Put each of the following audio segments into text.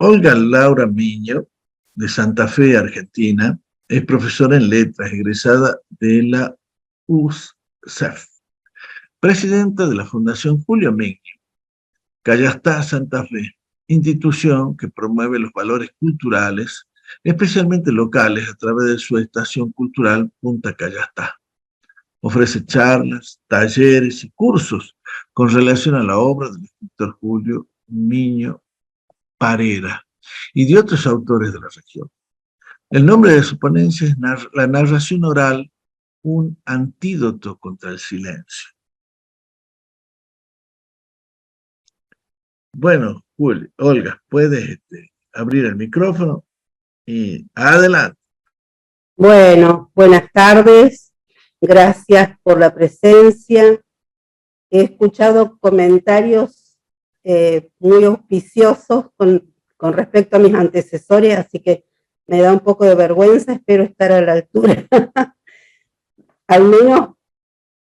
Olga Laura Miño, de Santa Fe, Argentina, es profesora en letras, egresada de la UCEF, presidenta de la Fundación Julio Miño, Callastá Santa Fe, institución que promueve los valores culturales, especialmente locales, a través de su estación cultural Punta Callastá. Ofrece charlas, talleres y cursos con relación a la obra del escritor Julio Miño Parera y de otros autores de la región. El nombre de su ponencia es La narración oral, un antídoto contra el silencio. Bueno, Julio, Olga, puedes abrir el micrófono y adelante. Bueno, buenas tardes, gracias por la presencia. He escuchado comentarios muy auspiciosos con respecto a mis antecesores, así que me da un poco de vergüenza, espero estar a la altura, al menos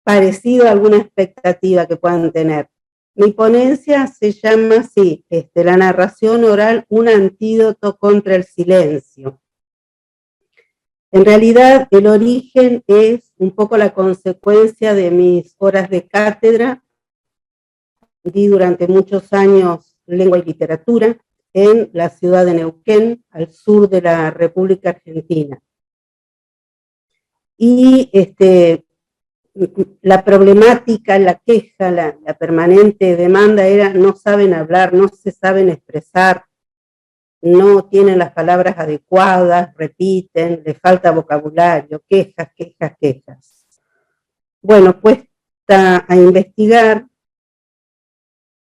parecido a alguna expectativa que puedan tener. Mi ponencia se llama así, la narración oral, un antídoto contra el silencio. En realidad, el origen es un poco la consecuencia de mis horas de cátedra. Di durante muchos años lengua y literatura en la ciudad de Neuquén, al sur de la República Argentina. Y la problemática, la queja, la permanente demanda era: no saben hablar, no se saben expresar, no tienen las palabras adecuadas, repiten, les falta vocabulario, quejas, quejas, quejas. Bueno, puesta a investigar,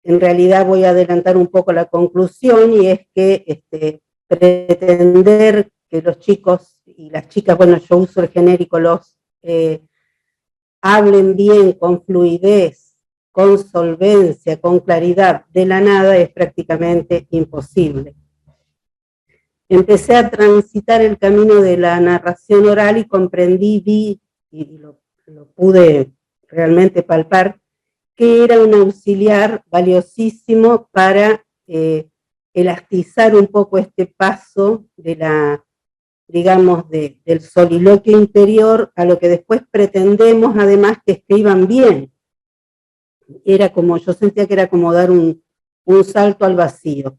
en realidad voy a adelantar un poco la conclusión, y es que pretender que los chicos y las chicas, bueno, yo uso el genérico los, hablen bien, con fluidez, con solvencia, con claridad, de la nada, es prácticamente imposible. Empecé a transitar el camino de la narración oral y comprendí, vi, y lo pude realmente palpar, que era un auxiliar valiosísimo para elastizar un poco este paso de la, digamos, del soliloquio interior a lo que después pretendemos, además, que escriban bien. Era como, yo sentía que era como dar un salto al vacío.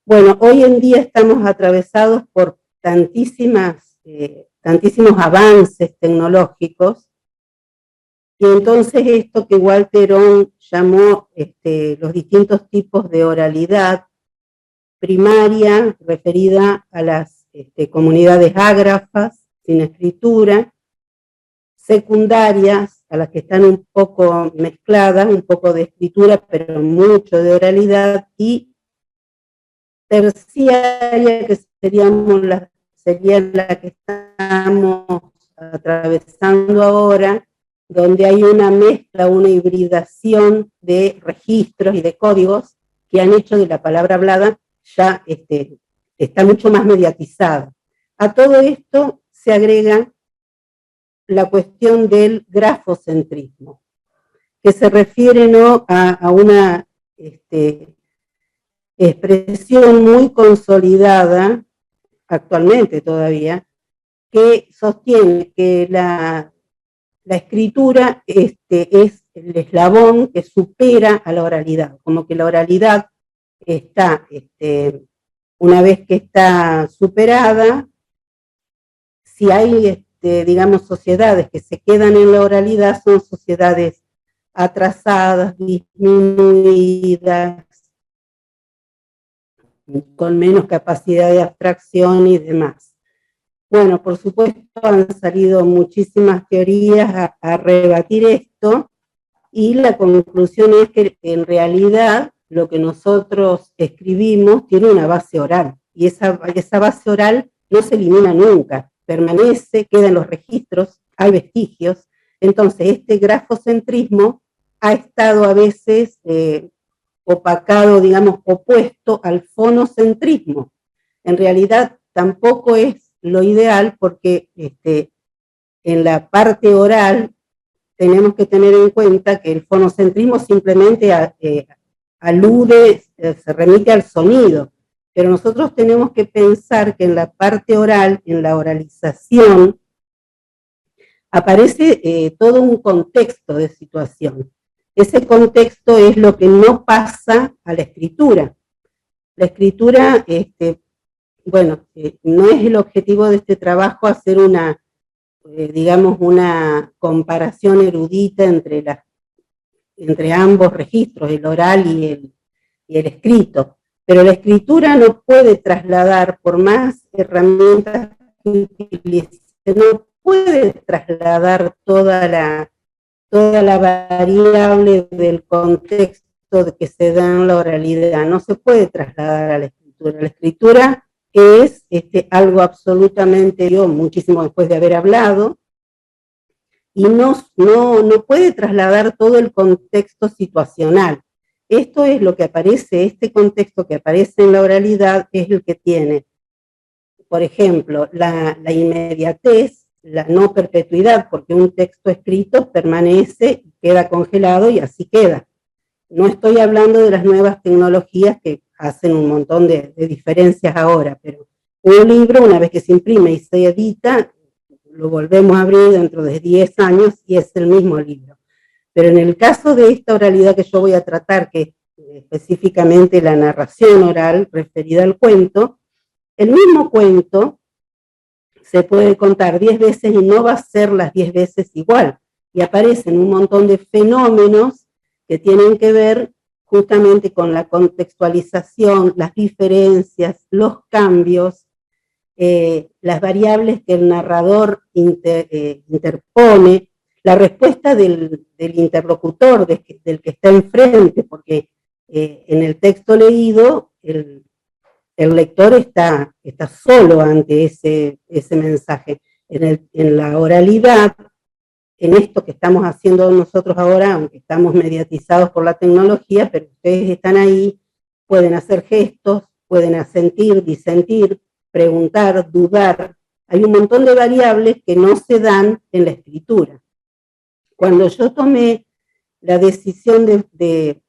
Bueno, hoy en día estamos atravesados por tantísimos avances tecnológicos, y entonces esto que Walter Ong llamó los distintos tipos de oralidad: primaria, referida a las comunidades ágrafas, sin escritura; secundarias, a las que están un poco mezcladas, un poco de escritura, pero mucho de oralidad; y terciaria, que sería la que estamos atravesando ahora, donde hay una mezcla, una hibridación de registros y de códigos que han hecho de la palabra hablada ya está mucho más mediatizada. A todo esto se agrega la cuestión del grafocentrismo, que se refiere, ¿no?, a una expresión muy consolidada actualmente todavía, que sostiene que la escritura es el eslabón que supera a la oralidad, como que la oralidad está, una vez que está superada, si hay, digamos, sociedades que se quedan en la oralidad, son sociedades atrasadas, disminuidas, con menos capacidad de abstracción y demás. Bueno, por supuesto han salido muchísimas teorías a rebatir esto, y la conclusión es que en realidad lo que nosotros escribimos tiene una base oral, y esa base oral no se elimina nunca, permanece, queda en los registros, hay vestigios. Entonces este grafocentrismo ha estado a veces opacado, digamos, opuesto al fonocentrismo. En realidad tampoco es lo ideal, porque en la parte oral tenemos que tener en cuenta que el fonocentrismo simplemente alude, se remite al sonido, pero nosotros tenemos que pensar que en la parte oral, en la oralización, aparece todo un contexto de situación. Ese contexto es lo que no pasa a la escritura. La escritura, bueno, no es el objetivo de este trabajo hacer una, digamos, una comparación erudita entre ambos registros, el oral y el escrito. Pero la escritura no puede trasladar, por más herramientas que utilice, no puede trasladar toda la variable del contexto de que se da en la oralidad, no se puede trasladar a la escritura. La escritura es algo absolutamente, yo muchísimo después de haber hablado, y no puede trasladar todo el contexto situacional. Esto es lo que aparece, este contexto que aparece en la oralidad es el que tiene, por ejemplo, la inmediatez, la no perpetuidad, porque un texto escrito permanece, queda congelado y así queda. No estoy hablando de las nuevas tecnologías que hacen un montón de diferencias ahora, pero un libro, una vez que se imprime y se edita, lo volvemos a abrir dentro de 10 años y es el mismo libro. Pero en el caso de esta oralidad que yo voy a tratar, que es específicamente la narración oral referida al cuento, el mismo cuento se puede contar 10 veces y no va a ser las 10 veces igual. Y aparecen un montón de fenómenos que tienen que ver justamente con la contextualización, las diferencias, los cambios, las variables que el narrador interpone, la respuesta del interlocutor, del que está enfrente, porque en el texto leído el lector está solo ante ese mensaje. En la oralidad, en esto que estamos haciendo nosotros ahora, aunque estamos mediatizados por la tecnología, pero ustedes están ahí, pueden hacer gestos, pueden asentir, disentir, preguntar, dudar. Hay un montón de variables que no se dan en la escritura. Cuando yo tomé la decisión de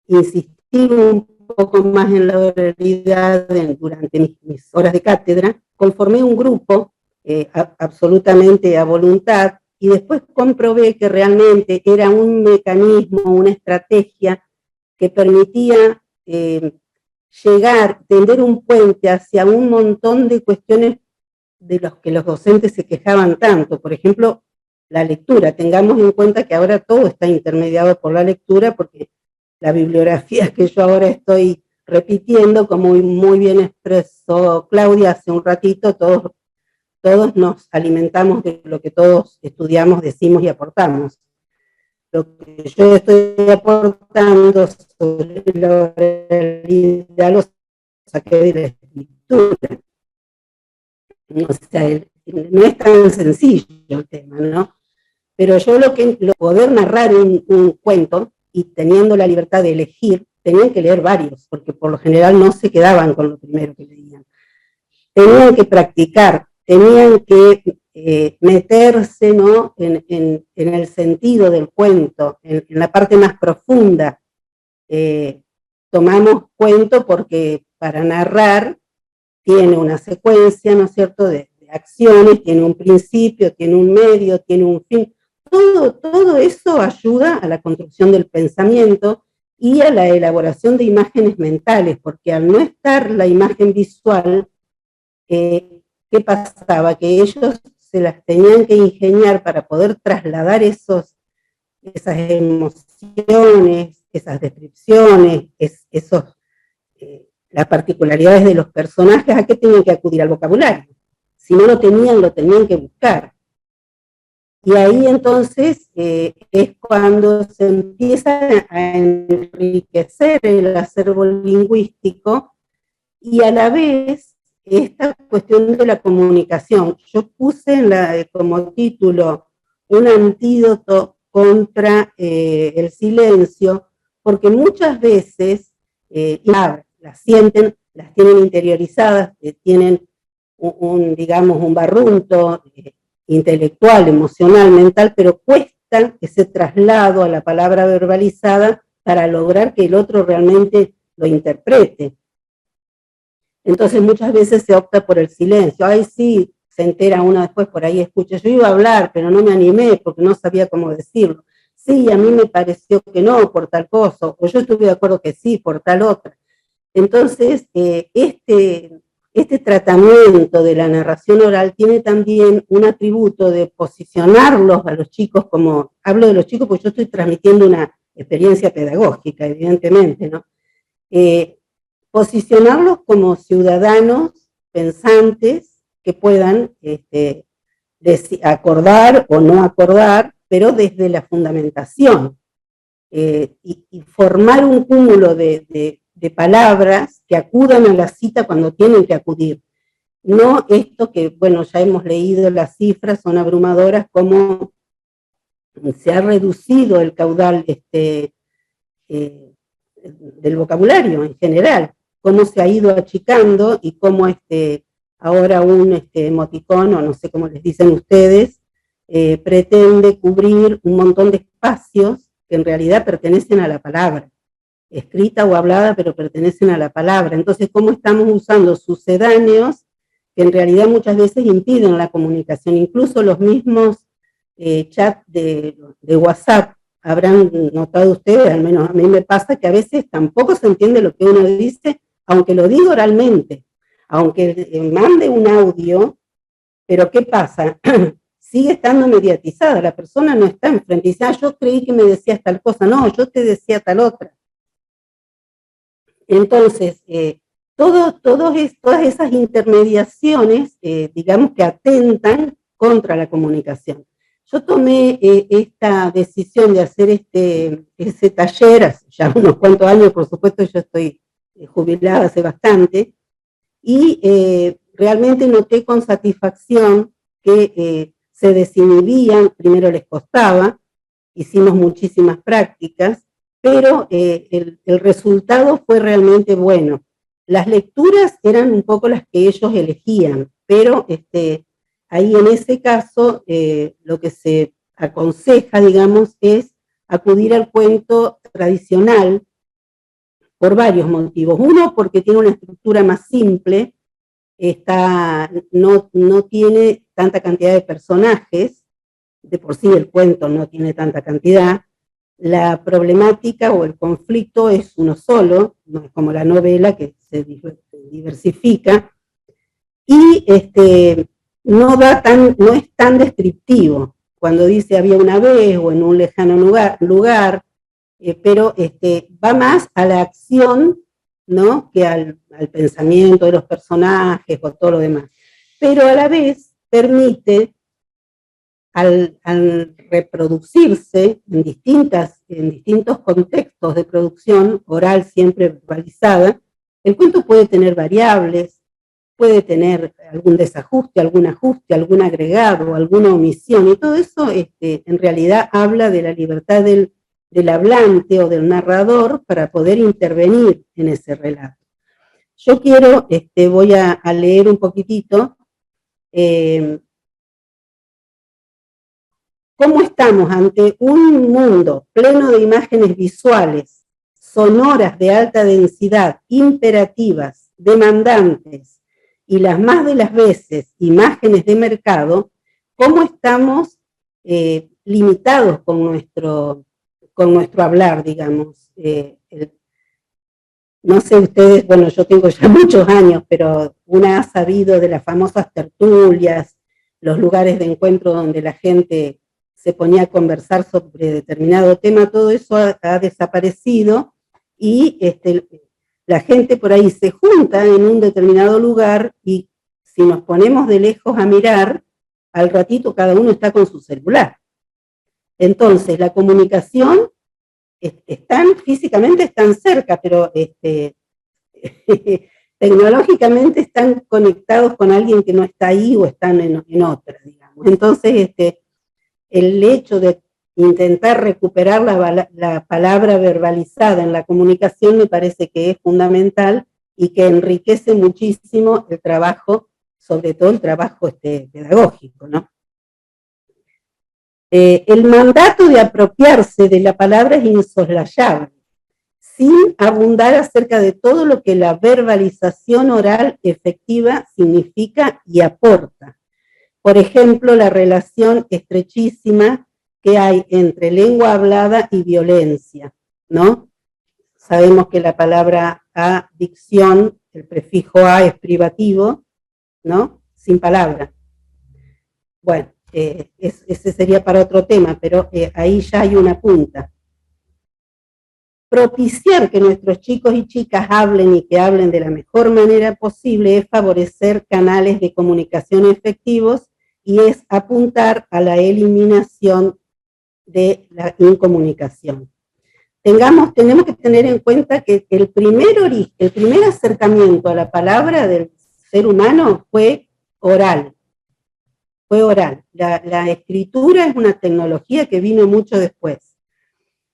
insistir un poco más en la oralidad durante mis horas de cátedra, conformé un grupo absolutamente a voluntad y después comprobé que realmente era un mecanismo, una estrategia que permitía tender un puente hacia un montón de cuestiones de los que los docentes se quejaban tanto. Por ejemplo, la lectura. Tengamos en cuenta que ahora todo está intermediado por la lectura, porque la bibliografía que yo ahora estoy repitiendo, como muy bien expresó Claudia hace un ratito, todos nos alimentamos de lo que todos estudiamos, decimos y aportamos. Lo que yo estoy aportando sobre la oralidad lo saqué de la escritura. O sea, no es tan sencillo el tema, ¿no? Pero yo poder narrar un cuento y teniendo la libertad de elegir, tenían que leer varios, porque por lo general no se quedaban con lo primero que leían. Tenían que practicar, tenían que meterse, ¿no?, en el sentido del cuento, en la parte más profunda. Tomamos cuento porque para narrar tiene una secuencia, ¿no es cierto?, de acciones, tiene un principio, tiene un medio, tiene un fin. Todo eso ayuda a la construcción del pensamiento y a la elaboración de imágenes mentales, porque al no estar la imagen visual, ¿qué pasaba? Que ellos se las tenían que ingeniar para poder trasladar esas emociones, esas descripciones, las particularidades de los personajes. ¿A qué tenían que acudir? Al vocabulario. Si no lo tenían que buscar. Y ahí entonces es cuando se empieza a enriquecer el acervo lingüístico y a la vez esta cuestión de la comunicación. Yo puse como título un antídoto contra el silencio, porque muchas veces las sienten, las tienen interiorizadas, tienen digamos, un barrunto intelectual, emocional, mental, pero cuesta ese traslado a la palabra verbalizada para lograr que el otro realmente lo interprete. Entonces muchas veces se opta por el silencio. Ay, sí, se entera uno después, por ahí escucha, yo iba a hablar, pero no me animé porque no sabía cómo decirlo. Sí, a mí me pareció que no, por tal cosa, o yo estuve de acuerdo que sí, por tal otra. Entonces, este tratamiento de la narración oral tiene también un atributo de posicionarlos a los chicos como, hablo de los chicos porque yo estoy transmitiendo una experiencia pedagógica, evidentemente, ¿no? Posicionarlos como ciudadanos pensantes que puedan acordar o no acordar, pero desde la fundamentación, y formar un cúmulo de palabras que acudan a la cita cuando tienen que acudir. No esto que, bueno, ya hemos leído las cifras, son abrumadoras, cómo se ha reducido el caudal del vocabulario en general, cómo se ha ido achicando y cómo ahora un emoticón, o no sé cómo les dicen ustedes, pretende cubrir un montón de espacios que en realidad pertenecen a la palabra, escrita o hablada, pero pertenecen a la palabra. Entonces, ¿cómo estamos usando sucedáneos que en realidad muchas veces impiden la comunicación? Incluso los mismos chats de WhatsApp, habrán notado ustedes, al menos a mí me pasa, que a veces tampoco se entiende lo que uno dice, aunque lo diga oralmente, aunque mande un audio, pero ¿qué pasa? Sigue estando mediatizada, la persona no está enfrente, y dice, yo creí que me decías tal cosa, no, yo te decía tal otra. Entonces, todas esas intermediaciones, digamos que atentan contra la comunicación. Yo tomé esta decisión de hacer ese taller hace ya unos cuantos años, por supuesto yo estoy jubilada hace bastante, y realmente noté con satisfacción que se desinhibían, primero les costaba, hicimos muchísimas prácticas, pero el resultado fue realmente bueno. Las lecturas eran un poco las que ellos elegían, pero ahí en ese caso lo que se aconseja, digamos, es acudir al cuento tradicional por varios motivos. Uno, porque tiene una estructura más simple, no tiene tanta cantidad de personajes, de por sí el cuento no tiene tanta cantidad, la problemática o el conflicto es uno solo, no es como la novela que se diversifica, y no es tan descriptivo cuando dice había una vez o en un lejano lugar, pero va más a la acción, ¿no?, que al pensamiento de los personajes o todo lo demás, pero a la vez permite al reproducirse en distintos contextos de producción oral, siempre verbalizada, el cuento puede tener variables, puede tener algún desajuste, algún ajuste, algún agregado, alguna omisión, y todo eso en realidad habla de la libertad del hablante o del narrador para poder intervenir en ese relato. Yo voy a leer un poquitito cómo estamos ante un mundo pleno de imágenes visuales, sonoras de alta densidad, imperativas, demandantes, y las más de las veces imágenes de mercado, cómo estamos limitados con nuestro hablar, digamos. No sé ustedes, bueno, yo tengo ya muchos años, pero una ha sabido de las famosas tertulias, los lugares de encuentro donde la gente se ponía a conversar sobre determinado tema, todo eso ha desaparecido, y la gente por ahí se junta en un determinado lugar, y si nos ponemos de lejos a mirar, al ratito cada uno está con su celular. Entonces, la comunicación, físicamente están cerca, pero tecnológicamente están conectados con alguien que no está ahí o están en otra, digamos. Entonces, el hecho de intentar recuperar la palabra verbalizada en la comunicación me parece que es fundamental y que enriquece muchísimo el trabajo, sobre todo el trabajo pedagógico, ¿no? El mandato de apropiarse de la palabra es insoslayable. sin abundar acerca de todo lo que la verbalización oral efectiva significa y aporta. Por ejemplo, la relación estrechísima que hay entre lengua hablada y violencia, ¿no? Sabemos que la palabra adicción, el prefijo a es privativo, ¿no? Sin palabra. Bueno, ese sería para otro tema, pero ahí ya hay una punta. Propiciar que nuestros chicos y chicas hablen y que hablen de la mejor manera posible es favorecer canales de comunicación efectivos y es apuntar a la eliminación de la incomunicación. Tenemos que tener en cuenta que el primer acercamiento a la palabra del ser humano fue oral. La escritura es una tecnología que vino mucho después.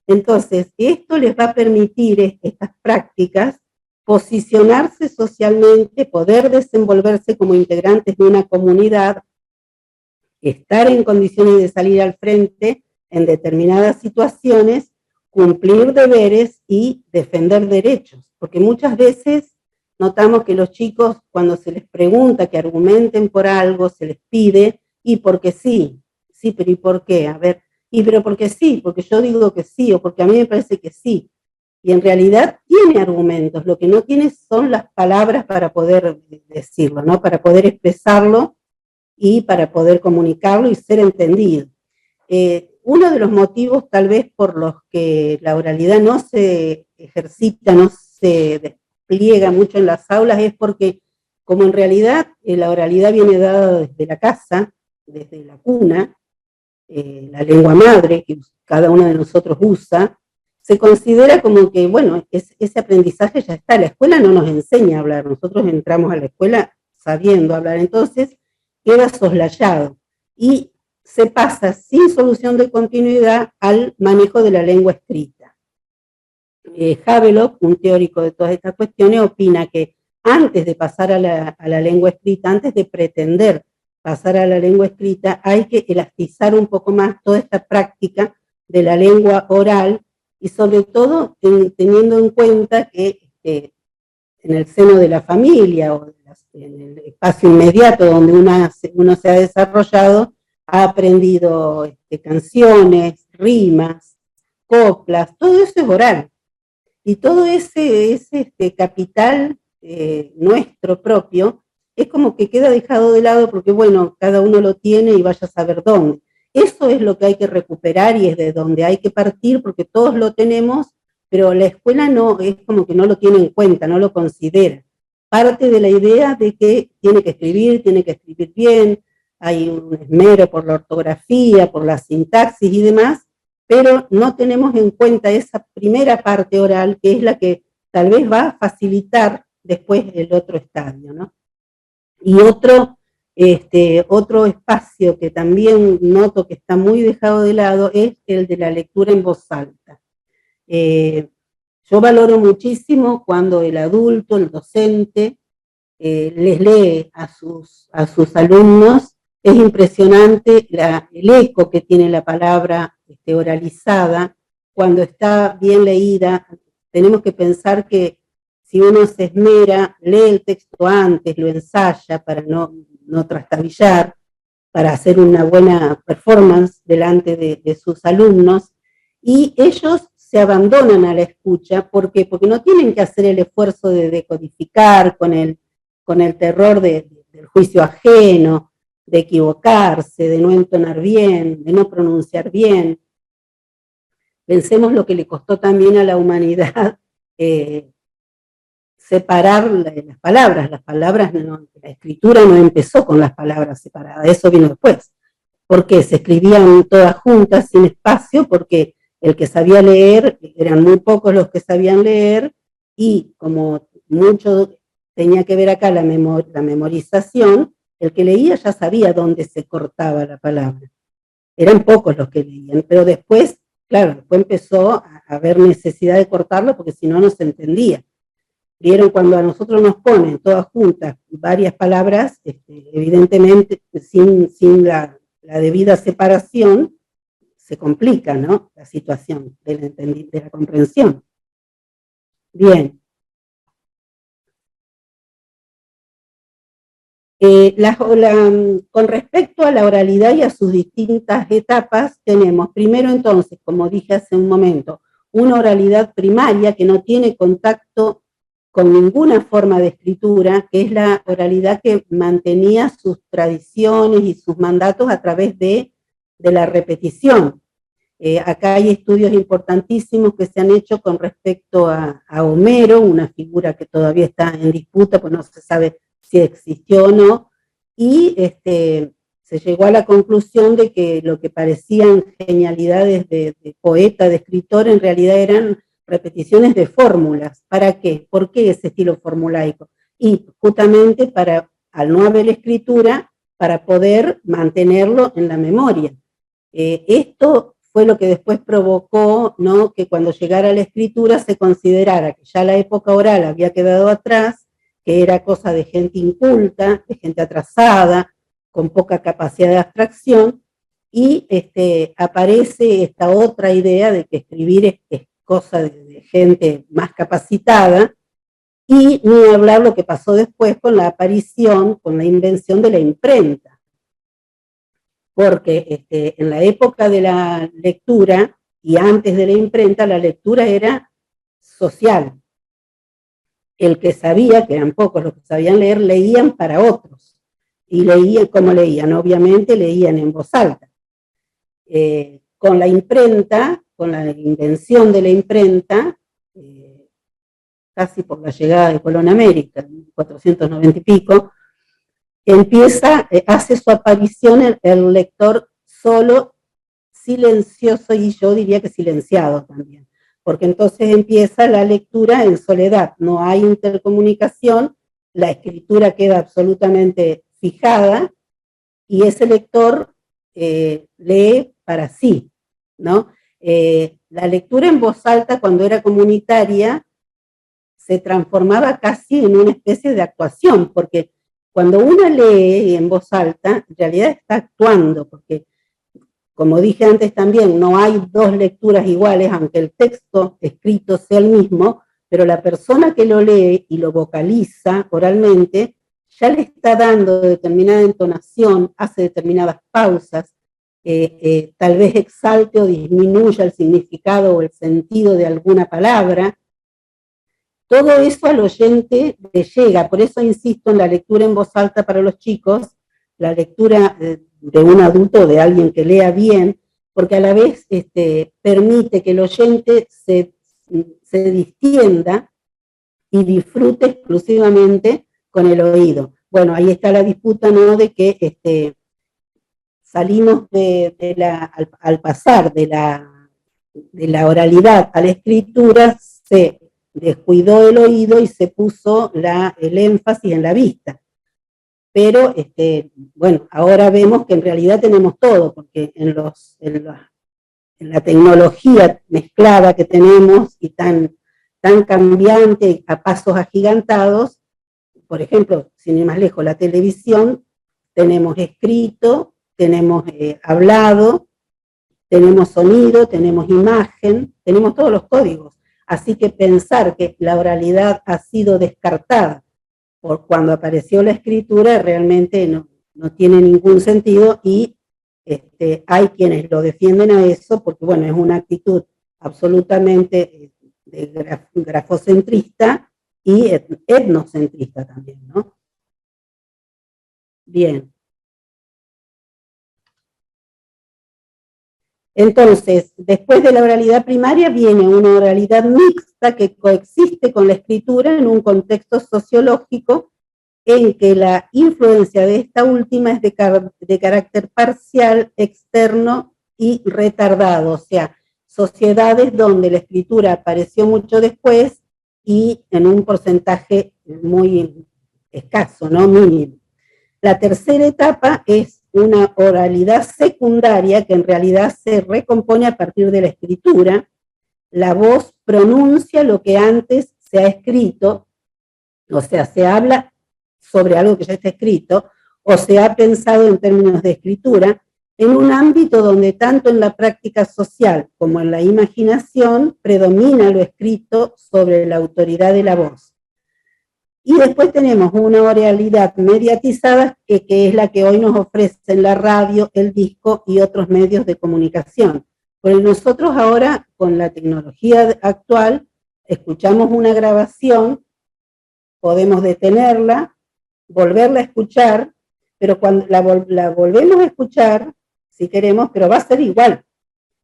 Entonces, esto les va a permitir, estas prácticas, posicionarse socialmente, poder desenvolverse como integrantes de una comunidad, estar en condiciones de salir al frente en determinadas situaciones, cumplir deberes y defender derechos. Porque muchas veces notamos que los chicos, cuando se les pregunta que argumenten por algo, se les pide, y porque sí, pero ¿y por qué? A ver, y pero porque sí, porque yo digo que sí, o porque a mí me parece que sí. Y en realidad tiene argumentos, lo que no tiene son las palabras para poder decirlo, ¿no? Para poder expresarlo y para poder comunicarlo y ser entendido. Uno de los motivos tal vez por los que la oralidad no se ejercita, no se despliega mucho en las aulas, es porque como en realidad la oralidad viene dada desde la casa, desde la cuna, la lengua madre que cada uno de nosotros usa, se considera como que, bueno, ese aprendizaje ya está. La escuela no nos enseña a hablar, nosotros entramos a la escuela sabiendo hablar, entonces queda soslayado y se pasa sin solución de continuidad al manejo de la lengua escrita. Havelock, un teórico de todas estas cuestiones, opina que antes de pasar a la lengua escrita, antes de pretender pasar a la lengua escrita, hay que elastizar un poco más toda esta práctica de la lengua oral y sobre todo teniendo en cuenta que en el seno de la familia o en el espacio inmediato donde uno se ha desarrollado, ha aprendido canciones, rimas, coplas, todo eso es oral. Y todo ese capital nuestro propio es como que queda dejado de lado porque, bueno, cada uno lo tiene y vaya a saber dónde. Eso es lo que hay que recuperar y es de donde hay que partir porque todos lo tenemos, pero la escuela no, es como que no lo tiene en cuenta, no lo considera. Parte de la idea de que tiene que escribir bien, hay un esmero por la ortografía, por la sintaxis y demás, pero no tenemos en cuenta esa primera parte oral que es la que tal vez va a facilitar después el otro estadio, ¿no? Y otro espacio que también noto que está muy dejado de lado es el de la lectura en voz alta. Yo valoro muchísimo cuando el adulto, el docente, les lee a sus alumnos. Es impresionante el eco que tiene la palabra oralizada. Cuando está bien leída, tenemos que pensar que si uno se esmera, lee el texto antes, lo ensaya para no trastabillar, para hacer una buena performance delante de sus alumnos, y ellos se abandonan a la escucha. ¿Por qué? Porque no tienen que hacer el esfuerzo de decodificar con el terror del juicio ajeno, de equivocarse, de no entonar bien, de no pronunciar bien. Pensemos lo que le costó también a la humanidad separar las palabras. La escritura no empezó con las palabras separadas, eso vino después. ¿Por qué? Se escribían todas juntas, sin espacio, porque el que sabía leer, eran muy pocos los que sabían leer, y como mucho tenía que ver acá la memorización, el que leía ya sabía dónde se cortaba la palabra. Eran pocos los que leían, pero después, claro, después empezó a haber necesidad de cortarlo porque si no, no se entendía. Vieron cuando a nosotros nos ponen todas juntas varias palabras, evidentemente sin la debida separación, se complica, ¿no? La situación de la comprensión. Bien. Con respecto a la oralidad y a sus distintas etapas, tenemos primero entonces, como dije hace un momento, una oralidad primaria que no tiene contacto con ninguna forma de escritura, que es la oralidad que mantenía sus tradiciones y sus mandatos a través de la repetición. Acá hay estudios importantísimos que se han hecho con respecto a Homero, una figura que todavía está en disputa, pues no se sabe si existió o no, y se llegó a la conclusión de que lo que parecían genialidades de poeta, de escritor, en realidad eran repeticiones de fórmulas. ¿Para qué? ¿Por qué ese estilo formulaico? Y justamente para, al no haber escritura, para poder mantenerlo en la memoria. Esto fue lo que después provocó, ¿no?, que cuando llegara la escritura se considerara que ya la época oral había quedado atrás, que era cosa de gente inculta, de gente atrasada, con poca capacidad de abstracción, y aparece esta otra idea de que escribir es cosa de gente más capacitada, y ni hablar lo que pasó después con la aparición, con la invención de la imprenta. Porque en la época de la lectura y antes de la imprenta, la lectura era social. El que sabía, que eran pocos los que sabían leer, leían para otros. Y leían, ¿cómo leían? Obviamente leían en voz alta. Con la imprenta, con la invención de la imprenta, casi por la llegada de Colón a América, en 1490 y pico, hace su aparición el lector solo, silencioso, y yo diría que silenciado también, porque entonces empieza la lectura en soledad, no hay intercomunicación, la escritura queda absolutamente fijada, y ese lector lee para sí, ¿no? La lectura en voz alta, cuando era comunitaria, se transformaba casi en una especie de actuación, porque cuando uno lee en voz alta, en realidad está actuando, porque, como dije antes también, no hay dos lecturas iguales, aunque el texto escrito sea el mismo, pero la persona que lo lee y lo vocaliza oralmente, ya le está dando determinada entonación, hace determinadas pausas, tal vez exalte o disminuya el significado o el sentido de alguna palabra. Todo eso al oyente le llega, por eso insisto en la lectura en voz alta para los chicos, la lectura de un adulto o de alguien que lea bien, porque a la vez permite que el oyente se distienda y disfrute exclusivamente con el oído. Bueno, ahí está la disputa, ¿no?, de que salimos al pasar de la oralidad a la escritura, se descuidó el oído y se puso el énfasis en la vista. Pero, bueno, ahora vemos que en realidad tenemos todo, porque en la tecnología mezclada que tenemos y tan cambiante, a pasos agigantados, por ejemplo, sin ir más lejos, la televisión, tenemos escrito, tenemos hablado, tenemos sonido, tenemos imagen, tenemos todos los códigos. Así que pensar que la oralidad ha sido descartada por cuando apareció la escritura realmente no tiene ningún sentido, y hay quienes lo defienden a eso porque, bueno, es una actitud absolutamente grafocentrista y etnocentrista también, ¿no? Bien. Entonces, después de la oralidad primaria viene una oralidad mixta que coexiste con la escritura en un contexto sociológico en que la influencia de esta última es de carácter parcial, externo y retardado, o sea, sociedades donde la escritura apareció mucho después y en un porcentaje muy escaso, ¿no?, mínimo. La tercera etapa es una oralidad secundaria que en realidad se recompone a partir de la escritura. La voz pronuncia lo que antes se ha escrito, o sea, se habla sobre algo que ya está escrito, o se ha pensado en términos de escritura, en un ámbito donde tanto en la práctica social como en la imaginación predomina lo escrito sobre la autoridad de la voz. Y después tenemos una oralidad mediatizada que es la que hoy nos ofrecen la radio, el disco y otros medios de comunicación. Porque nosotros ahora, con la tecnología actual, escuchamos una grabación, podemos detenerla, volverla a escuchar, pero cuando la volvemos a escuchar, si queremos, pero va a ser igual.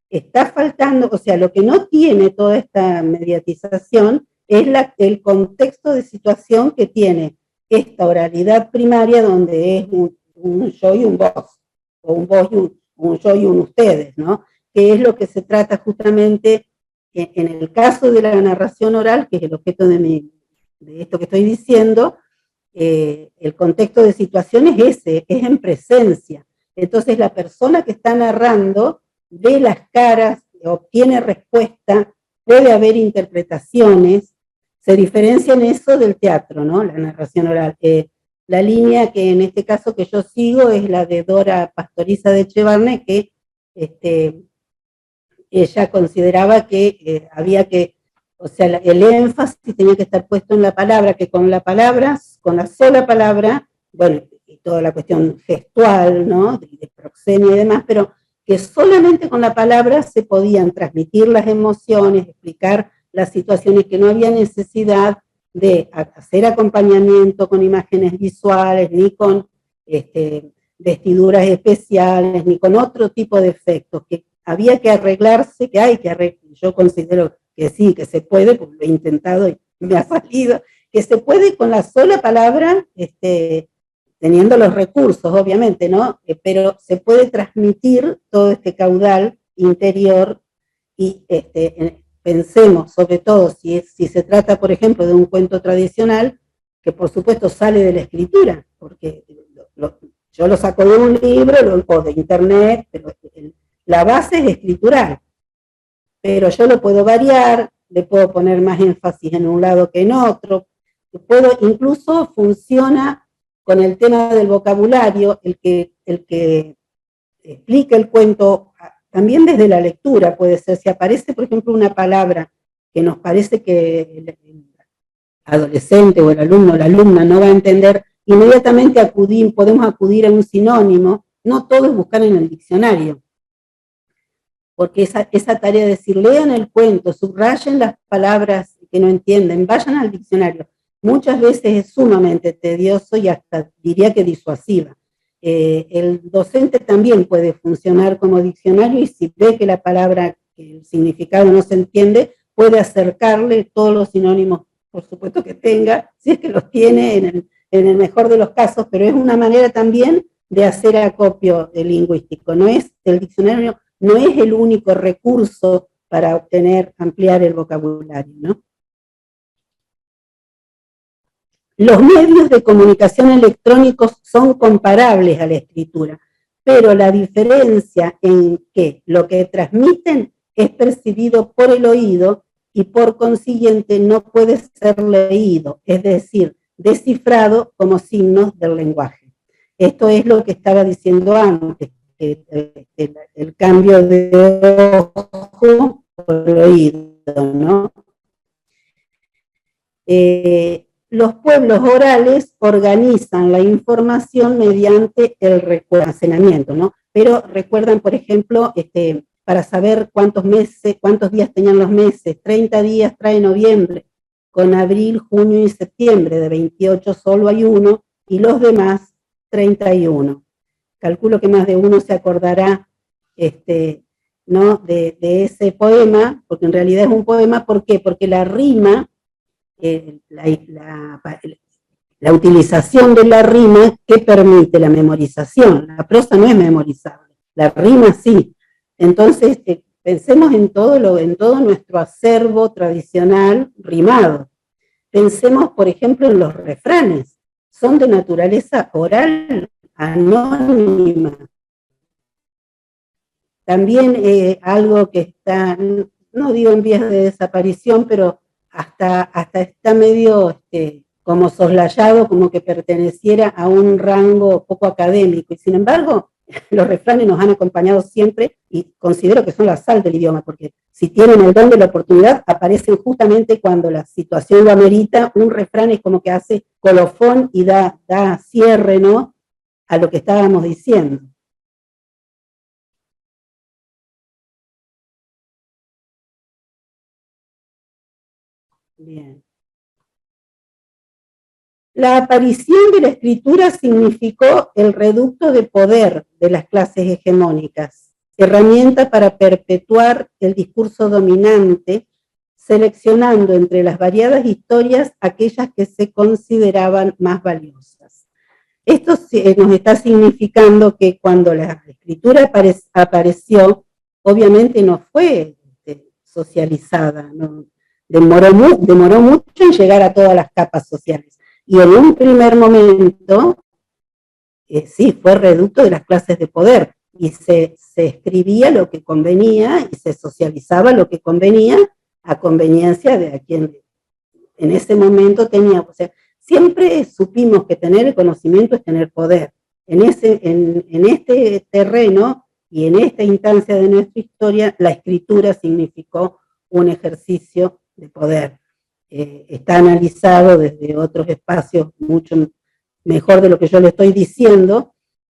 Está faltando, o sea, lo que no tiene toda esta mediatización es el contexto de situación que tiene esta oralidad primaria, donde es un yo y un vos, o un vos y un yo y un ustedes, ¿no? Que es lo que se trata justamente en el caso de la narración oral, que es el objeto de esto que estoy diciendo. El contexto de situación es ese, es en presencia. Entonces la persona que está narrando ve las caras, obtiene respuesta, puede haber interpretaciones, se diferencia en eso del teatro, ¿no? La narración oral. La línea que en este caso que yo sigo es la de Dora Pastoriza de Echevarne, que ella consideraba que había que, o sea, el énfasis tenía que estar puesto en la palabra, que con la palabra, con la sola palabra, bueno, y toda la cuestión gestual, ¿no? De proxemia y demás, pero que solamente con la palabra se podían transmitir las emociones, explicar las situaciones, que no había necesidad de hacer acompañamiento con imágenes visuales, ni con vestiduras especiales, ni con otro tipo de efectos, que había que arreglarse, que hay que arreglar. Yo considero que sí, que se puede, porque lo he intentado y me ha salido, que se puede con la sola palabra, teniendo los recursos, obviamente, ¿no? Pero se puede transmitir todo este caudal interior y pensemos, sobre todo, si se trata, por ejemplo, de un cuento tradicional, que por supuesto sale de la escritura, porque yo lo saco de un libro o de internet, pero la base es escritural. Pero yo lo puedo variar, le puedo poner más énfasis en un lado que en otro, incluso funciona con el tema del vocabulario, el que explica el cuento, también desde la lectura puede ser, si aparece, por ejemplo, una palabra que nos parece que el adolescente o el alumno o la alumna no va a entender, inmediatamente podemos acudir a un sinónimo, no todo es buscar en el diccionario, porque esa tarea de decir, lean el cuento, subrayen las palabras que no entienden, vayan al diccionario, muchas veces es sumamente tedioso y hasta diría que disuasiva. El docente también puede funcionar como diccionario y si ve que la palabra, que el significado no se entiende, puede acercarle todos los sinónimos, por supuesto que tenga, si es que los tiene en el mejor de los casos, pero es una manera también de hacer acopio lingüístico. No es el diccionario, no es el único recurso para ampliar el vocabulario, ¿no? Los medios de comunicación electrónicos son comparables a la escritura, pero la diferencia en que lo que transmiten es percibido por el oído y por consiguiente no puede ser leído, es decir, descifrado como signos del lenguaje. Esto es lo que estaba diciendo antes, el cambio de ojo por el oído, ¿no? Los pueblos orales organizan la información mediante el almacenamiento, ¿no? Pero recuerdan, por ejemplo, para saber cuántos días tenían los meses, 30 días trae noviembre, con abril, junio y septiembre, de 28 solo hay uno, y los demás 31. Calculo que más de uno se acordará, ¿no? de ese poema, porque en realidad es un poema, ¿por qué? Porque la rima, la utilización de la rima que permite la memorización. La prosa no es memorizable, la rima sí. Entonces, pensemos en todo nuestro acervo tradicional rimado. Pensemos, por ejemplo, en los refranes. Son de naturaleza oral, anónima. También algo que está, no digo en vías de desaparición, pero hasta está medio como soslayado, como que perteneciera a un rango poco académico, y sin embargo los refranes nos han acompañado siempre y considero que son la sal del idioma, porque si tienen el don de la oportunidad, aparecen justamente cuando la situación lo amerita. Un refrán es como que hace colofón y da cierre, ¿no?, a lo que estábamos diciendo. Bien. La aparición de la escritura significó el reducto de poder de las clases hegemónicas, herramienta para perpetuar el discurso dominante, seleccionando entre las variadas historias aquellas que se consideraban más valiosas. Esto nos está significando que cuando la escritura apareció, obviamente no fue socializada, ¿no? Demoró mucho en llegar a todas las capas sociales. Y en un primer momento, sí, fue reducto de las clases de poder, y se escribía lo que convenía y se socializaba lo que convenía a conveniencia de a quien en ese momento tenía. O sea, siempre supimos que tener el conocimiento es tener poder. En este terreno y en esta instancia de nuestra historia, la escritura significó un ejercicio de poder. Está analizado desde otros espacios mucho mejor de lo que yo le estoy diciendo,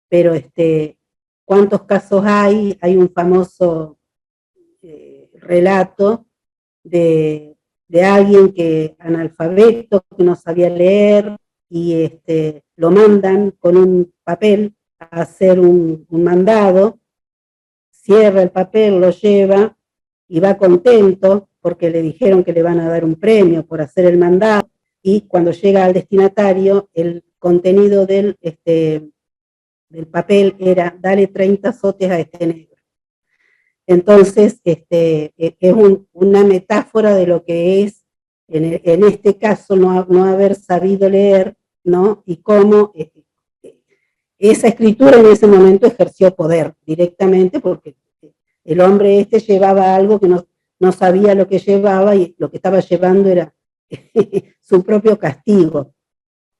pero ¿cuántos casos hay? Hay un famoso relato de alguien que analfabeto, que no sabía leer, y lo mandan con un papel a hacer un mandado, cierra el papel, lo lleva y va contento porque le dijeron que le van a dar un premio por hacer el mandado, y cuando llega al destinatario, el contenido del papel era: dale 30 azotes a este negro. Entonces, es una metáfora de lo que es, en este caso, no haber sabido leer, ¿no? Y cómo esa escritura en ese momento ejerció poder directamente, porque el hombre llevaba algo que no sabía lo que llevaba, y lo que estaba llevando era su propio castigo.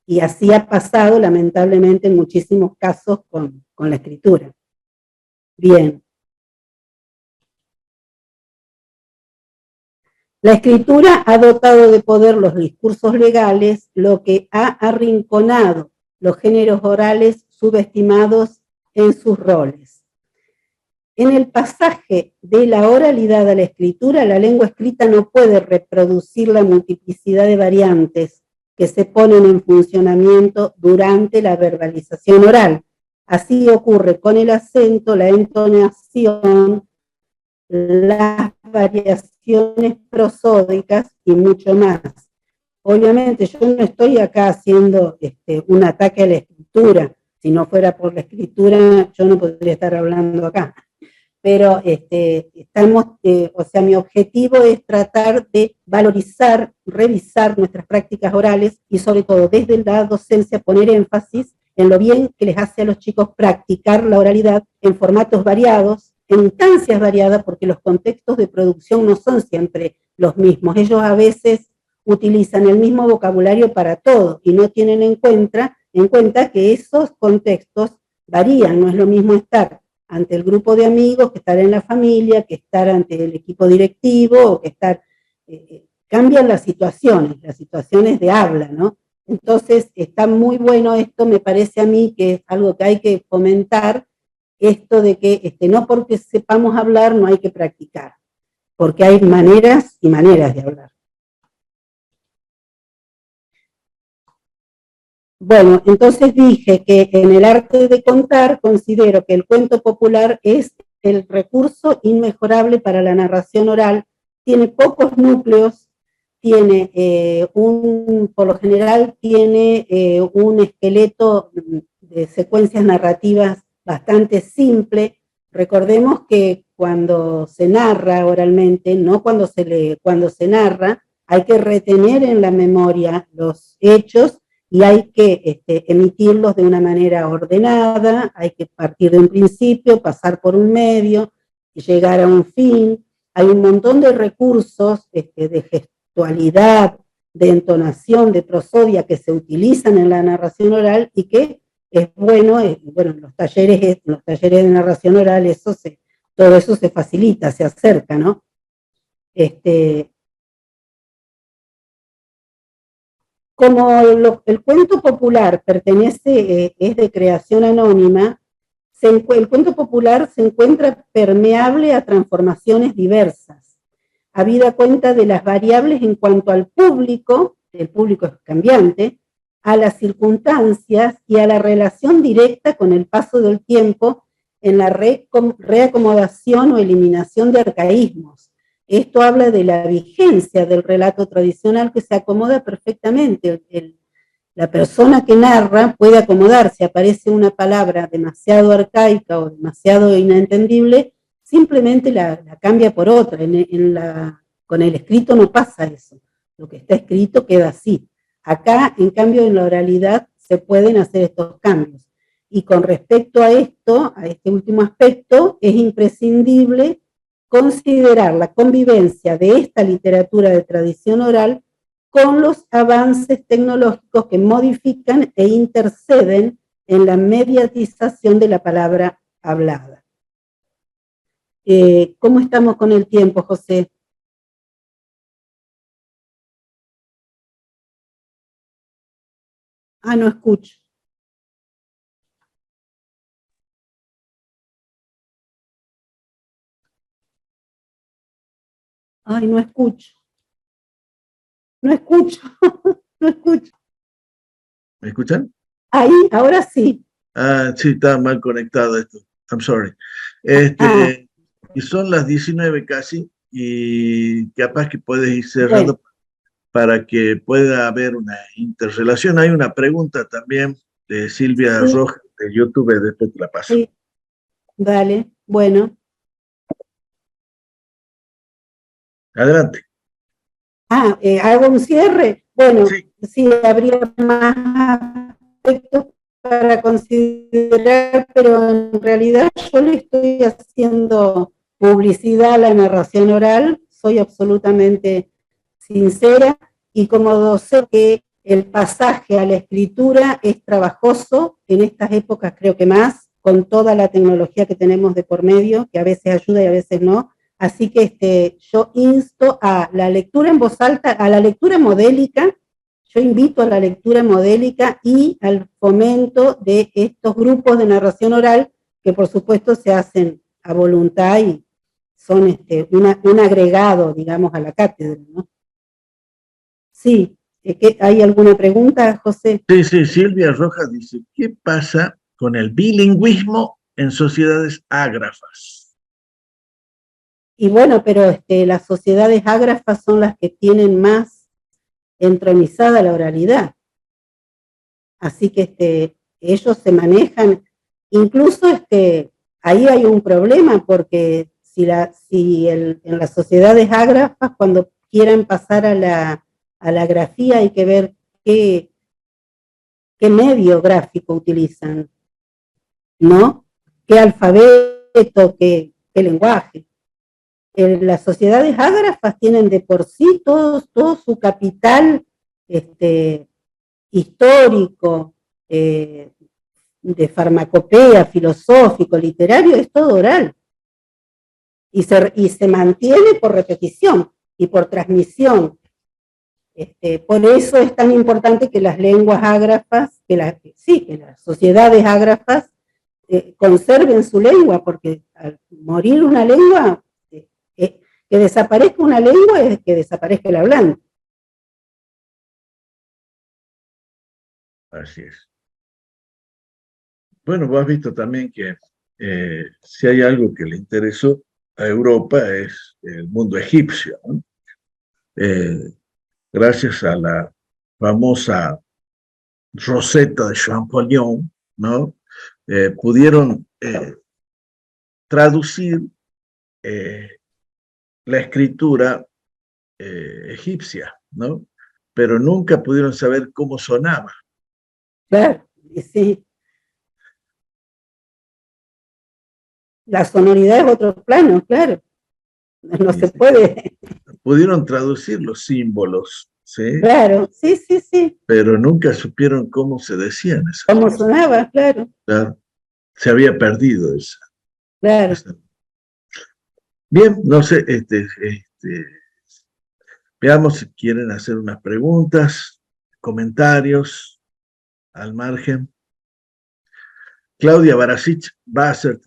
Y así ha pasado, lamentablemente, en muchísimos casos con la escritura. Bien. La escritura ha dotado de poder los discursos legales, lo que ha arrinconado los géneros orales subestimados en sus roles. En el pasaje de la oralidad a la escritura, la lengua escrita no puede reproducir la multiplicidad de variantes que se ponen en funcionamiento durante la verbalización oral. Así ocurre con el acento, la entonación, las variaciones prosódicas y mucho más. Obviamente yo no estoy acá haciendo un ataque a la escritura. Si no fuera por la escritura, yo no podría estar hablando acá. Pero o sea, mi objetivo es tratar de valorizar, revisar nuestras prácticas orales y sobre todo desde la docencia poner énfasis en lo bien que les hace a los chicos practicar la oralidad en formatos variados, en instancias variadas, porque los contextos de producción no son siempre los mismos. Ellos a veces utilizan el mismo vocabulario para todo y no tienen en cuenta que esos contextos varían. No es lo mismo estar ante el grupo de amigos que estar en la familia, que estar ante el equipo directivo, o que estar... cambian las situaciones de habla, ¿no? Entonces, está muy bueno esto, me parece a mí que es algo que hay que fomentar, esto de que no porque sepamos hablar no hay que practicar, porque hay maneras y maneras de hablar. Bueno, entonces dije que en el arte de contar considero que el cuento popular es el recurso inmejorable para la narración oral. Tiene pocos núcleos, tiene por lo general tiene un esqueleto de secuencias narrativas bastante simple. Recordemos que cuando se narra oralmente, no cuando se lee, cuando se narra, hay que retener en la memoria los hechos y hay que emitirlos de una manera ordenada, hay que partir de un principio, pasar por un medio y llegar a un fin. Hay un montón de recursos de gestualidad, de entonación, de prosodia que se utilizan en la narración oral y que es bueno, bueno, en los talleres de narración oral, todo eso se facilita, se acerca, ¿no? Como el cuento popular pertenece, es de creación anónima, el cuento popular se encuentra permeable a transformaciones diversas, habida cuenta de las variables en cuanto al público, el público es cambiante, a las circunstancias y a la relación directa con el paso del tiempo en la reacomodación o eliminación de arcaísmos. Esto habla de la vigencia del relato tradicional que se acomoda perfectamente. La persona que narra puede acomodarse, aparece una palabra demasiado arcaica o demasiado inentendible, simplemente la cambia por otra. Con el escrito no pasa eso. Lo que está escrito queda así. Acá, en cambio, en la oralidad se pueden hacer estos cambios. Y con respecto a esto, a este último aspecto, es imprescindible considerar la convivencia de esta literatura de tradición oral con los avances tecnológicos que modifican e interceden en la mediatización de la palabra hablada. ¿Cómo estamos con el tiempo, José? No escucho. No escucho. No escucho. No escucho. ¿Me escuchan? Ahí, ahora sí. Sí, estaba mal conectado esto. I'm sorry. Y son las 19 casi, y capaz que puedes ir cerrando, bueno, para que pueda haber una interrelación. Hay una pregunta también de Silvia Rojas de YouTube, después te la paso. Sí, dale, bueno. Adelante. ¿Hago un cierre? Bueno, sí, habría más aspectos para considerar, pero en realidad yo le estoy haciendo publicidad a la narración oral, soy absolutamente sincera, y como docente que el pasaje a la escritura es trabajoso, en estas épocas creo que más, con toda la tecnología que tenemos de por medio, que a veces ayuda y a veces no. Así que yo insto a la lectura en voz alta, a la lectura modélica, yo invito a la lectura modélica y al fomento de estos grupos de narración oral que por supuesto se hacen a voluntad y son un agregado, digamos, a la cátedra, ¿no? Sí, ¿hay alguna pregunta, José? Sí, Silvia Rojas dice, ¿qué pasa con el bilingüismo en sociedades ágrafas? Y bueno, pero las sociedades ágrafas son las que tienen más entronizada la oralidad. Así que ellos se manejan, incluso ahí hay un problema, porque en las sociedades ágrafas, cuando quieran pasar a la grafía, hay que ver qué medio gráfico utilizan, ¿no? ¿Qué alfabeto, qué lenguaje? Las sociedades ágrafas tienen de por sí todo su capital histórico, de farmacopea, filosófico, literario, es todo oral. Y se mantiene por repetición y por transmisión. Por eso es tan importante que las lenguas ágrafas, que las sociedades ágrafas conserven su lengua, porque al morir una lengua, que desaparezca una lengua es que desaparezca el hablante. Así es. Bueno, vos has visto también que si hay algo que le interesó a Europa es el mundo egipcio, ¿no? Gracias a la famosa Rosetta de Champollion, ¿no? Pudieron traducir la escritura egipcia, ¿no? Pero nunca pudieron saber cómo sonaba. Claro, sí. La sonoridad es otro plano, claro. No se puede. Pudieron traducir los símbolos ¿sí? Claro, sí, sí, sí. Pero nunca supieron cómo se decían esas ¿Cómo cosas. sonaba? Claro, Claro, se había perdido claro. esa. Bien, no sé, veamos si quieren hacer unas preguntas, comentarios al margen. Claudia Barasich va a hacer.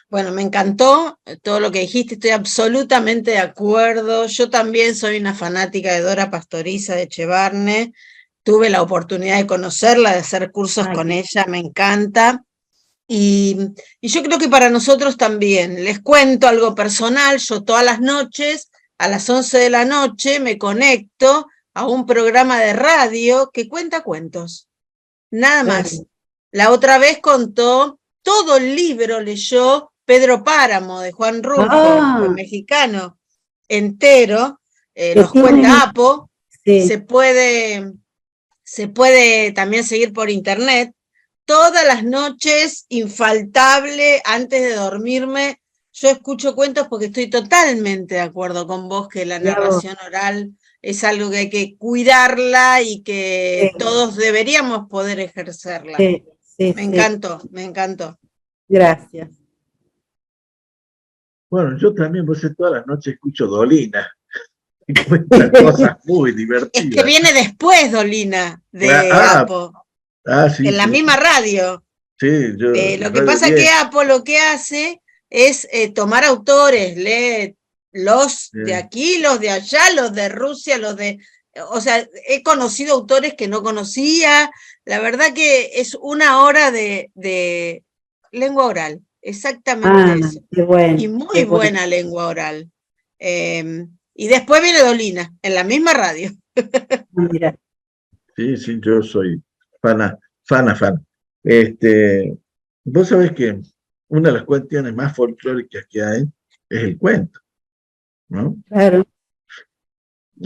Bueno, me encantó todo lo que dijiste, estoy absolutamente de acuerdo. Yo también soy una fanática de Dora Pastoriza de Echevarne. Tuve la oportunidad de conocerla, de hacer cursos con ella, me encanta. Y yo creo que para nosotros también. Les cuento algo personal, yo todas las noches, a las 11 de la noche, me conecto a un programa de radio que cuenta cuentos, nada más. La otra vez contó, todo el libro leyó Pedro Páramo de Juan Rulfo, el mexicano, entero, los cuenta Apo, sí. se puede también seguir por internet. Todas las noches, infaltable, antes de dormirme, yo escucho cuentos porque estoy totalmente de acuerdo con vos que la narración oral es algo que hay que cuidarla y que todos deberíamos poder ejercerla. Sí, sí, Me encantó, me encantó. Gracias. Bueno, yo también, pues todas las noches escucho Dolina. Y cuenta cosas muy divertidas. Es que viene después, Dolina, de Apo. Sí, en la misma radio. Sí, yo. Lo que pasa es que Apo lo que hace es tomar autores, lee los de aquí, los de allá, los de Rusia, los de... O sea, he conocido autores que no conocía. La verdad que es una hora de lengua oral, exactamente eso. Qué bueno, y muy buena lengua oral. Y después viene Dolina, en la misma radio. Mira. Sí, sí, yo soy fan. Vos sabés que una de las cuestiones más folclóricas que hay es el cuento, ¿no? Claro.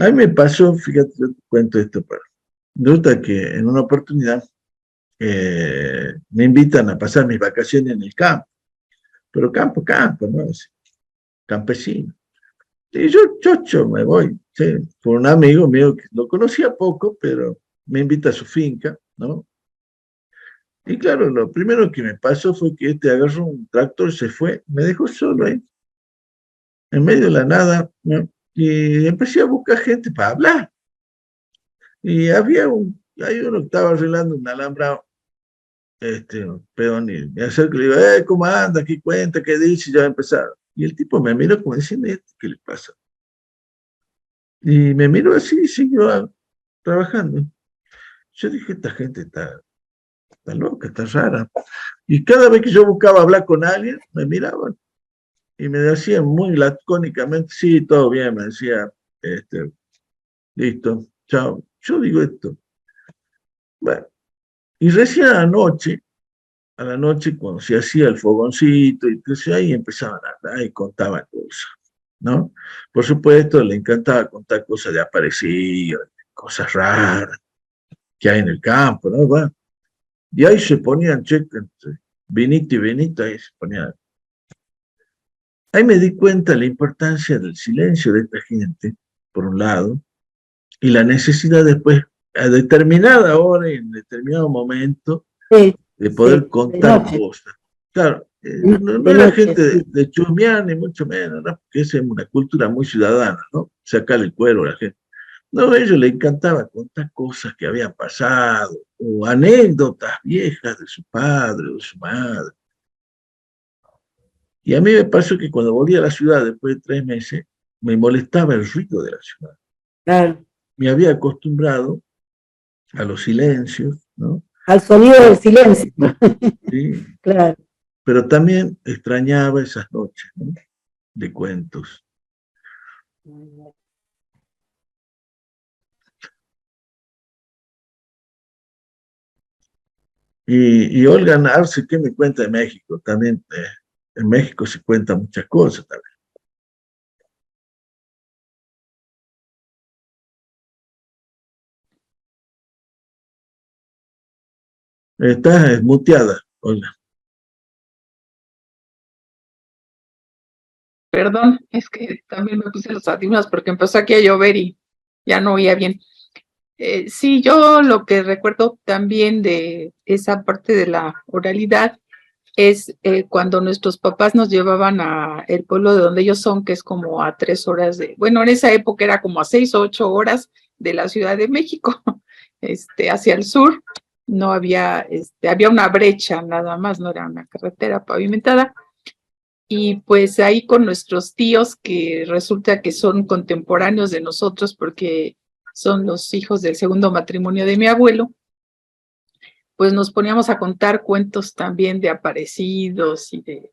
A mí me pasó, fíjate, yo te cuento esto, pero resulta que en una oportunidad me invitan a pasar mis vacaciones en el campo, pero campo, ¿no? Campesino. Y yo, chocho, me voy, ¿sí? Con un amigo mío que lo conocía poco, pero me invita a su finca, ¿no? Y claro, lo primero que me pasó fue que agarró un tractor, se fue, me dejó solo ahí, en medio de la nada, ¿no? Y empecé a buscar gente para hablar. Y hay uno que estaba arreglando un alambrado, peón, y me acerco y le digo, ¿cómo anda? ¿Qué cuenta? ¿Qué dice? Y ya va a empezar. Y el tipo me miró como diciendo, ¿qué le pasa? Y me miró así y siguió trabajando. Yo dije, esta gente está loca, está rara. Y cada vez que yo buscaba hablar con alguien, me miraban y me decían muy lacónicamente, sí, todo bien, me decía, listo, chao. Yo digo esto. Bueno, y recién a la noche, cuando se hacía el fogoncito, y entonces ahí empezaban a hablar y contaban cosas, ¿no? Por supuesto, le encantaba contar cosas de aparecidos, cosas raras que hay en el campo, ¿no? Bueno, y ahí se ponían, vinito y vinito, ahí se ponían. Ahí me di cuenta de la importancia del silencio de esta gente, por un lado, y la necesidad después, a determinada hora y en determinado momento, de poder contar cosas. Claro, no era gente de chusmear, ni mucho menos, ¿no? Porque esa es una cultura muy ciudadana, ¿no? Sacarle el cuero a la gente. No, a ellos les encantaba contar cosas que habían pasado, o anécdotas viejas de su padre o de su madre. Y a mí me pasó que cuando volví a la ciudad después de 3 meses, me molestaba el ruido de la ciudad. Claro. Me había acostumbrado a los silencios, ¿no? Al sonido del silencio. Sí. Claro. Pero también extrañaba esas noches, ¿no? De cuentos. Y Olga Arce, ¿qué me cuenta de México? También en México se cuentan muchas cosas también. Estás muteada, Olga. Perdón, es que también me puse los audífonos porque empezó aquí a llover y ya no oía bien. Sí, yo lo que recuerdo también de esa parte de la oralidad es cuando nuestros papás nos llevaban a el pueblo de donde ellos son, que es como a 3 horas bueno, en esa época era como a 6 o 8 horas de la Ciudad de México, hacia el sur. No había, había una brecha nada más, no era una carretera pavimentada. Y pues ahí con nuestros tíos, que resulta que son contemporáneos de nosotros porque son los hijos del segundo matrimonio de mi abuelo, pues nos poníamos a contar cuentos también de aparecidos y de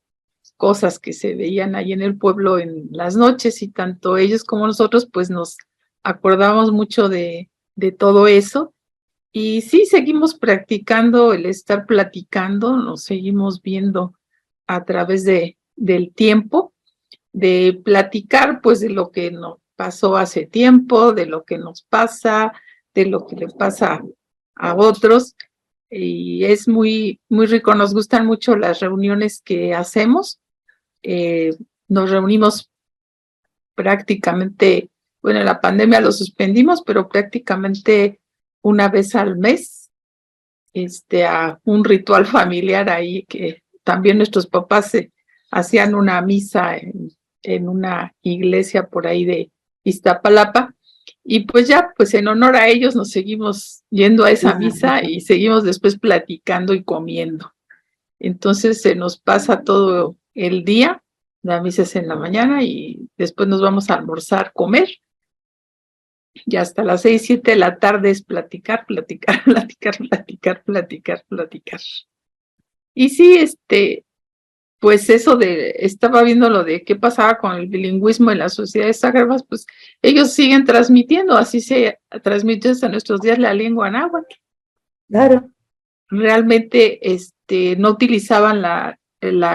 cosas que se veían ahí en el pueblo en las noches, y tanto ellos como nosotros pues nos acordamos mucho de todo eso. Y sí, seguimos practicando el estar platicando, nos seguimos viendo a través del tiempo, de platicar pues de lo que nos pasó hace tiempo, de lo que nos pasa, de lo que le pasa a otros. Y es muy, muy rico, nos gustan mucho las reuniones que hacemos. Nos reunimos prácticamente, bueno, en la pandemia lo suspendimos, pero prácticamente una vez al mes, a un ritual familiar ahí, que también nuestros papás hacían una misa en una iglesia por ahí de Iztapalapa, y pues ya, pues en honor a ellos nos seguimos yendo a esa misa y seguimos después platicando y comiendo. Entonces se nos pasa todo el día, la misa es en la mañana y después nos vamos a almorzar, comer, y hasta las 6, 7 de la tarde es platicar, platicar, platicar, platicar, platicar, platicar. Y sí, pues eso estaba viendo lo de qué pasaba con el bilingüismo en las sociedades ágrafas, pues ellos siguen transmitiendo, así se transmitió hasta nuestros días la lengua náhuatl. Claro. Realmente no utilizaban la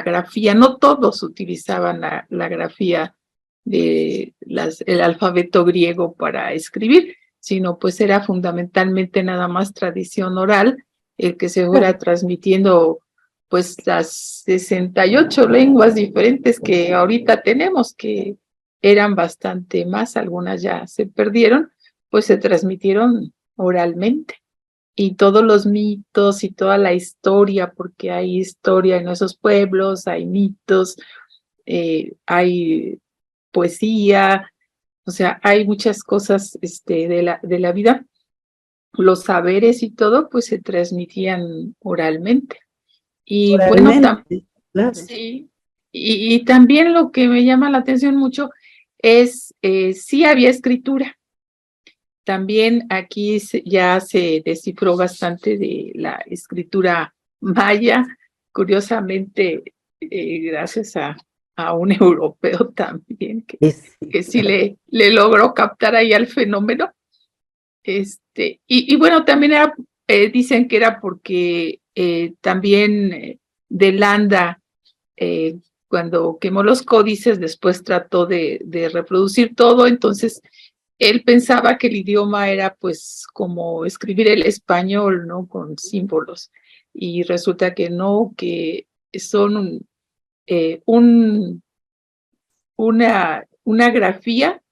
grafía, no todos utilizaban la grafía el alfabeto griego para escribir, sino pues era fundamentalmente nada más tradición oral, el que se fuera transmitiendo pues las 68 lenguas diferentes que ahorita tenemos, que eran bastante más, algunas ya se perdieron, pues se transmitieron oralmente. Y todos los mitos y toda la historia, porque hay historia en esos pueblos, hay mitos, hay poesía, o sea, hay muchas cosas de la vida. Los saberes y todo, pues se transmitían oralmente. Y Oralmente, bueno, claro. sí. Y también lo que me llama la atención mucho es, sí había escritura. También aquí ya se descifró bastante de la escritura maya, curiosamente, gracias a un europeo también, que sí le logró captar ahí al fenómeno. Y bueno, también dicen que era porque también de Landa, cuando quemó los códices, después trató de reproducir todo, entonces él pensaba que el idioma era pues como escribir el español, ¿no? Con símbolos. Y resulta que no, que son una grafía,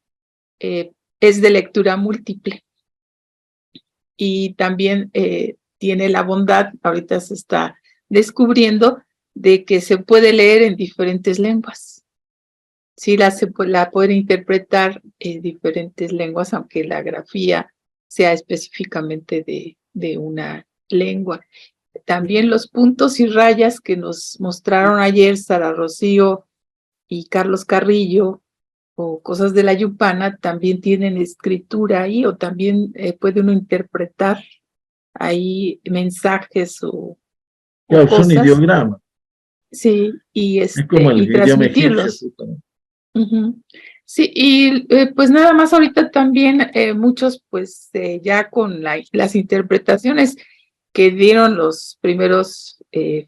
es de lectura múltiple. Y también tiene la bondad, ahorita se está descubriendo, de que se puede leer en diferentes lenguas. Sí, la pueden interpretar en diferentes lenguas, aunque la grafía sea específicamente de una lengua. También los puntos y rayas que nos mostraron ayer Sara Rocío y Carlos Carrillo, o cosas de la Yupana, también tienen escritura ahí, o también puede uno interpretar ahí mensajes o Claro, cosas. son ideogramas. Sí, y, Es como el idioma transmitirlos. egipcio. Sí, y pues nada más ahorita también muchos pues ya con las interpretaciones que dieron los primeros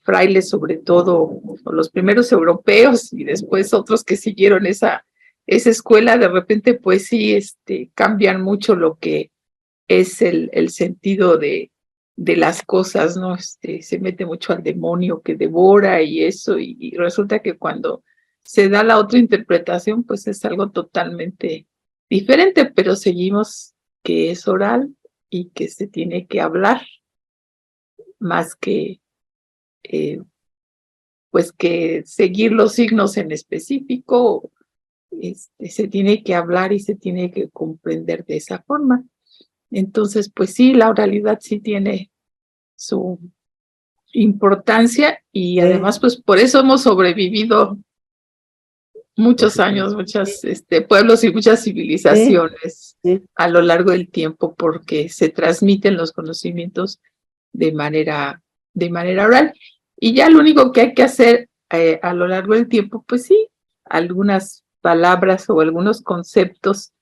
frailes, sobre todo, o los primeros europeos, y después otros que siguieron esa escuela, de repente pues sí cambian mucho lo que es el sentido de las cosas, ¿no? Se mete mucho al demonio que devora y eso, y resulta que cuando se da la otra interpretación, pues es algo totalmente diferente, pero seguimos que es oral y que se tiene que hablar, más que pues que seguir los signos en específico. Se tiene que hablar y se tiene que comprender de esa forma. Entonces, pues sí, la oralidad sí tiene su importancia y además, pues por eso hemos sobrevivido muchos años, muchos pueblos y muchas civilizaciones a lo largo del tiempo, porque se transmiten los conocimientos de manera oral. Y ya lo único que hay que hacer a lo largo del tiempo, pues sí, algunas palabras o algunos conceptos,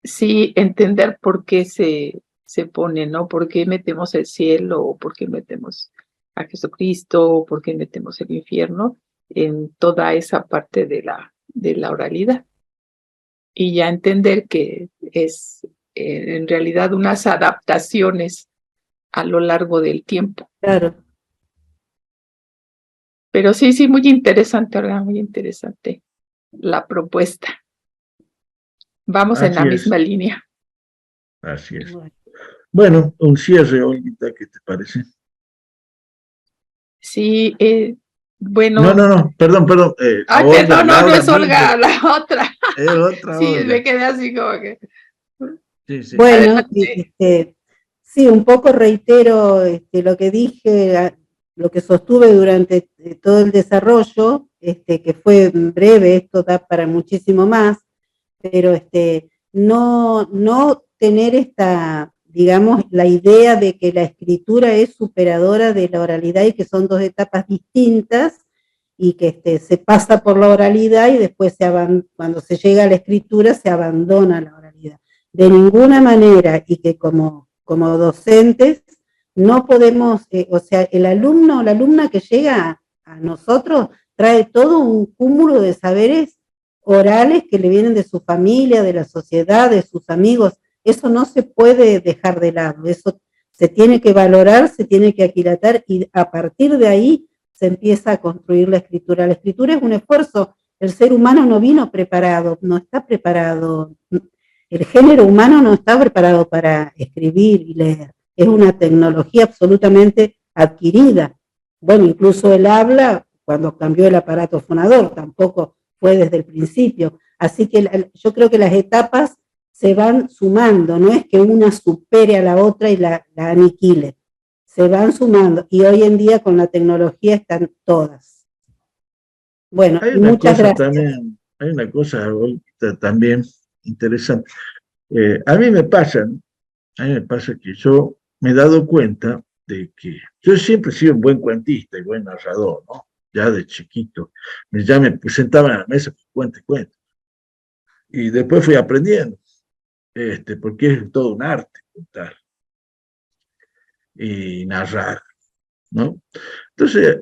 sí entender por qué se ponen, ¿no? ¿Por qué metemos el cielo? ¿O por qué metemos a Jesucristo? ¿O por qué metemos el infierno? En toda esa parte de la oralidad. Y ya entender que es en realidad unas adaptaciones a lo largo del tiempo. Claro. Pero sí, muy interesante, Olga, muy interesante la propuesta. Vamos en la misma línea. Así es. Bueno, un cierre, Olguita, ¿qué te parece? Sí, bueno. No, perdón. Perdón, no es Olga, la otra. Es otra sí, Olga. me quedé así como que. Sí. Bueno, sí, un poco reitero lo que dije, lo que sostuve durante todo el desarrollo, que fue breve, esto da para muchísimo más, pero no tener esta, digamos, la idea de que la escritura es superadora de la oralidad y que son dos etapas distintas y que se pasa por la oralidad y después cuando se llega a la escritura se abandona la oralidad. De ninguna manera, y que como docentes no podemos, o sea, el alumno o la alumna que llega a nosotros trae todo un cúmulo de saberes orales que le vienen de su familia, de la sociedad, de sus amigos. Eso no se puede dejar de lado, eso se tiene que valorar, se tiene que aquilatar y a partir de ahí se empieza a construir la escritura. La escritura es un esfuerzo, el ser humano no vino preparado, no está preparado, el género humano no está preparado para escribir y leer, es una tecnología absolutamente adquirida. Bueno, incluso el habla, cuando cambió el aparato fonador, tampoco fue desde el principio. Así que yo creo que las etapas se van sumando, no es que una supere a la otra y la aniquile, se van sumando y hoy en día con la tecnología están todas. Bueno, muchas gracias. Hay una cosa también interesante. A mí me pasa que yo me he dado cuenta de que yo siempre he sido un buen cuentista y buen narrador, ¿no? Ya de chiquito, ya me sentaban a la mesa, cuento. Y después fui aprendiendo, porque es todo un arte contar y narrar, ¿no? Entonces,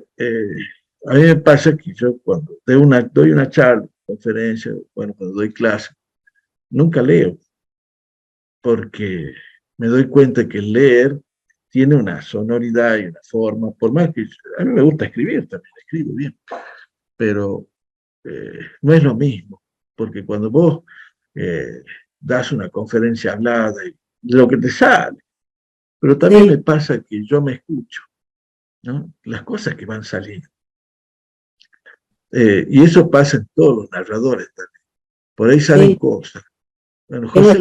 a mí me pasa que yo cuando doy una charla, conferencia, bueno, cuando doy clase, nunca leo, porque me doy cuenta que leer tiene una sonoridad y una forma, por más que a mí me gusta escribir, también escribo bien, pero no es lo mismo, porque cuando vos das una conferencia hablada y lo que te sale, pero también me pasa que yo me escucho, ¿no? Las cosas que van saliendo. Y eso pasa en todos los narradores también. Por ahí salen cosas. Bueno, José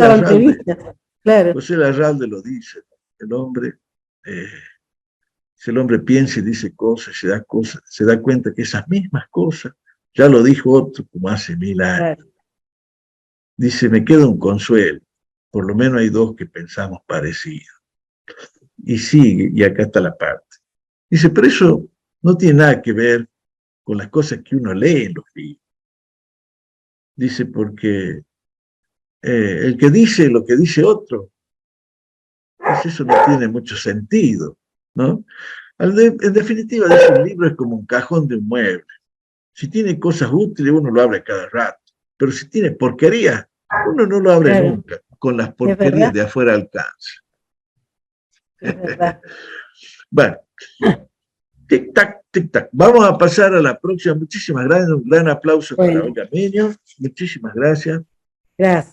Larralde lo dice, el hombre, si el hombre piensa y dice cosas, se da cuenta que esas mismas cosas, ya lo dijo otro como hace 1000 años. Dice, me queda un consuelo, por lo menos hay dos que pensamos parecido. Y sigue, y acá está la parte. Dice, pero eso no tiene nada que ver con las cosas que uno lee en los libros. Dice, porque el que dice lo que dice otro, pues eso no tiene mucho sentido, ¿no? En definitiva, dice, un libro es como un cajón de un mueble. Si tiene cosas útiles, uno lo abre cada rato. Pero si tiene porquería, uno no lo abre nunca. Con las porquerías de afuera alcanza. Bueno, tic-tac, tic-tac. Vamos a pasar a la próxima. Muchísimas gracias. Un gran aplauso para Olga Miño. Muchísimas gracias. Gracias.